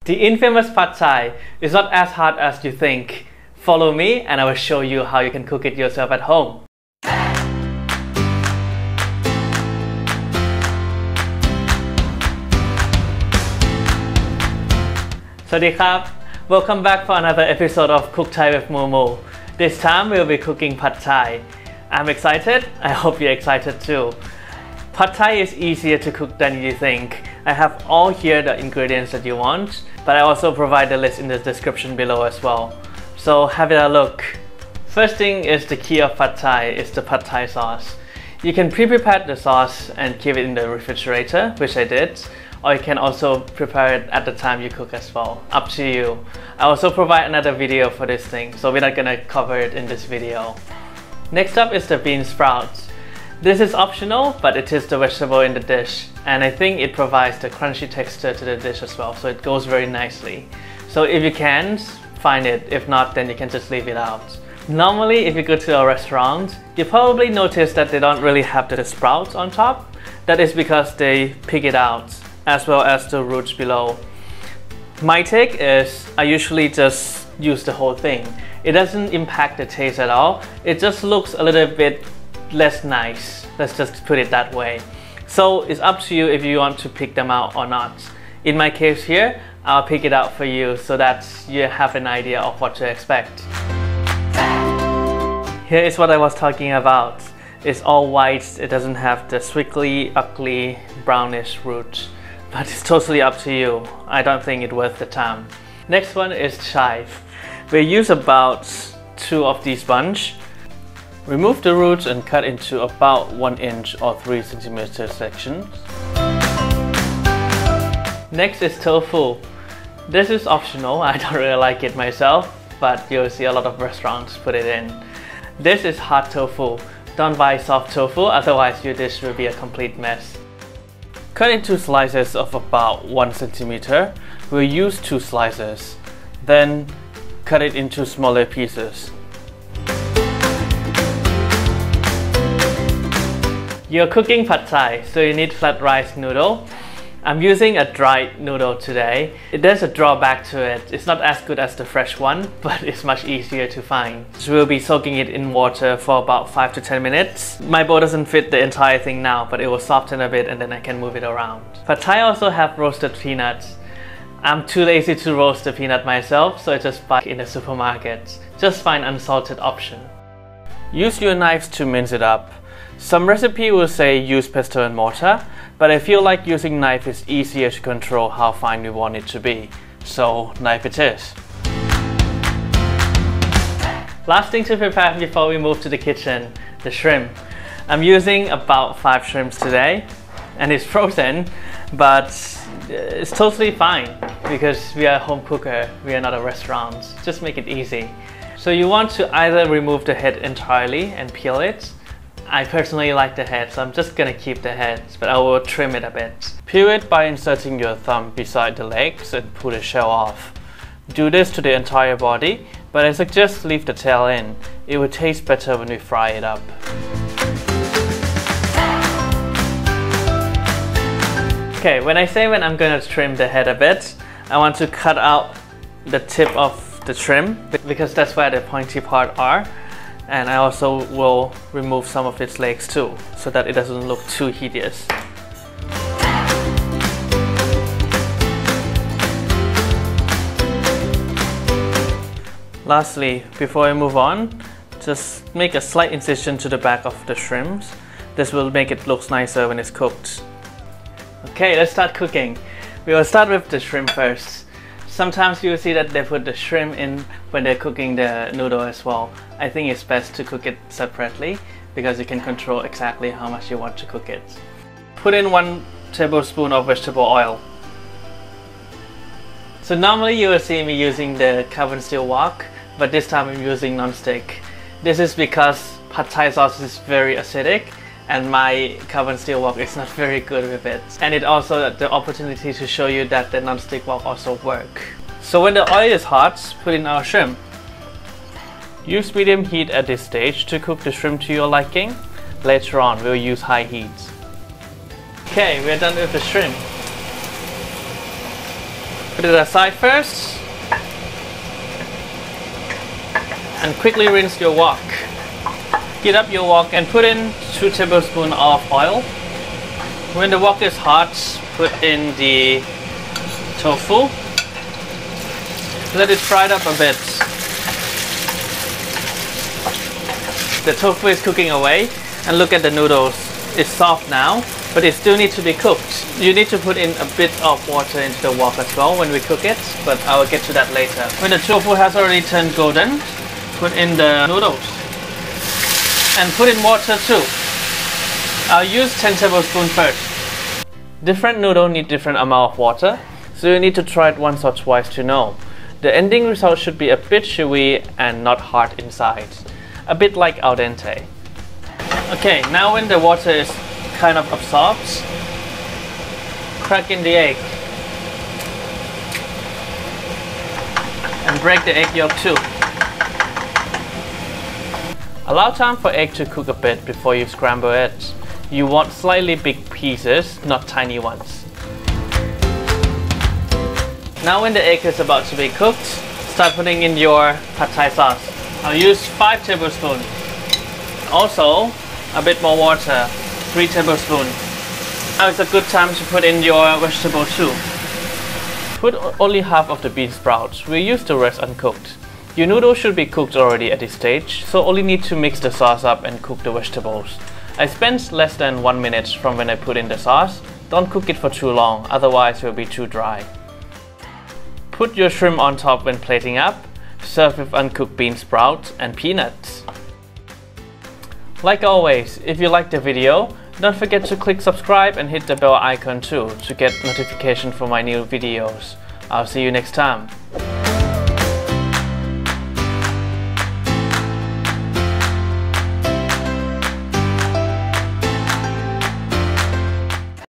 The infamous Pad Thai is not as hard as you think. Follow me and I will show you how you can cook it yourself at home. Sawadee krab. Welcome back for another episode of Cook Thai with Momo. This time we'll be cooking Pad Thai. I'm excited. I hope you're excited too. Pad Thai is easier to cook than you think. I have all here the ingredients that you want, but I also provide the list in the description below as well. So have a look. First thing is the key of Pad Thai is the Pad Thai sauce. You can pre-prepare the sauce and keep it in the refrigerator, which I did, or you can also prepare it at the time you cook as well. Up to you. I also provide another video for this thing, so we're not gonna cover it in this video. Next up is the bean sprouts. This is optional, but it is the vegetable in the dish, and I think it provides the crunchy texture to the dish as well, so it goes very nicely. So if you can, find it. If not, then you can just leave it out. Normally, if you go to a restaurant, you probably notice that they don't really have the sprouts on top. That is because they pick it out, as well as the roots below. My take is I usually just use the whole thing. It doesn't impact the taste at all. It just looks a little bit less nice. Let's just put it that way. So it's up to you if you want to pick them out or not. In my case here, I'll pick it out for you so that you have an idea of what to expect. Here is what I was talking about. It's all white. It doesn't have the squiggly, ugly, brownish roots. But it's totally up to you. I don't think it's worth the time. Next one is chive. We use about 2 of these bunch. Remove the roots and cut into about 1 inch or 3 centimeter sections. Next is tofu. This is optional. I don't really like it myself, but you'll see a lot of restaurants put it in. This is hard tofu. Don't buy soft tofu, otherwise your dish will be a complete mess. Cut into slices of about 1 centimeter. We'll use 2 slices. Then cut it into smaller pieces. You're cooking Pad Thai, so you need flat rice noodle. I'm using a dried noodle today. There's a drawback to it. It's not as good as the fresh one, but it's much easier to find. So we'll be soaking it in water for about 5 to 10 minutes. My bowl doesn't fit the entire thing now, but it will soften a bit and then I can move it around. Pad Thai also have roasted peanuts. I'm too lazy to roast the peanut myself, so I just buy it in the supermarket. Just find unsalted option. Use your knives to mince it up. Some recipe will say use pestle and mortar, but I feel like using knife is easier to control how fine we want it to be. So knife it is. Last thing to prepare before we move to the kitchen, the shrimp. I'm using about 5 shrimps today, and it's frozen, but it's totally fine because we are a home cooker, we are not a restaurant. Just make it easy. So you want to either remove the head entirely and peel it. I personally like the head, so I'm just gonna keep the head, but I will trim it a bit. Peel it by inserting your thumb beside the legs and pull the shell off. Do this to the entire body, but I suggest leave the tail in. It will taste better when we fry it up. Okay, when I'm gonna trim the head a bit, I want to cut out the tip of the shrimp because that's where the pointy part are. And I also will remove some of its legs too, so that it doesn't look too hideous. Lastly, before I move on, just make a slight incision to the back of the shrimps. This will make it look nicer when it's cooked. Okay, let's start cooking. We will start with the shrimp first. Sometimes you'll see that they put the shrimp in when they're cooking the noodle as well. I think it's best to cook it separately because you can control exactly how much you want to cook it. Put in 1 tablespoon of vegetable oil. So normally you will see me using the carbon steel wok, but this time I'm using non-stick. This is because Pad Thai sauce is very acidic and my carbon steel wok is not very good with it. And it also the opportunity to show you that the non-stick wok also work. So when the oil is hot, put in our shrimp. Use medium heat at this stage to cook the shrimp to your liking. Later on, we'll use high heat. Okay, we're done with the shrimp. Put it aside first and quickly rinse your wok. Heat up your wok and put in 2 tablespoons of oil. When the wok is hot, put in the tofu. Let it fry up a bit. The tofu is cooking away, and look at the noodles. It's soft now, but it still needs to be cooked. You need to put in a bit of water into the wok as well when we cook it, but I will get to that later. When the tofu has already turned golden, put in the noodles. And put in water too. I'll use 10 tablespoons first. Different noodles need different amount of water, so you need to try it once or twice to know. The ending result should be a bit chewy and not hard inside. A bit like al dente. Okay, now when the water is kind of absorbed, crack in the egg. And break the egg yolk too. Allow time for egg to cook a bit before you scramble it. You want slightly big pieces, not tiny ones. Now when the egg is about to be cooked, start putting in your pad thai sauce. I'll use 5 tablespoons. Also, a bit more water, 3 tablespoons. Now it's a good time to put in your vegetable too. Put only half of the bean sprouts. We use the rest uncooked. Your noodles should be cooked already at this stage, so only need to mix the sauce up and cook the vegetables. I spent less than 1 minute from when I put in the sauce. Don't cook it for too long, otherwise it will be too dry. Put your shrimp on top when plating up. Serve with uncooked bean sprouts and peanuts. Like always, if you liked the video, don't forget to click subscribe and hit the bell icon too to get notification for my new videos. I'll see you next time.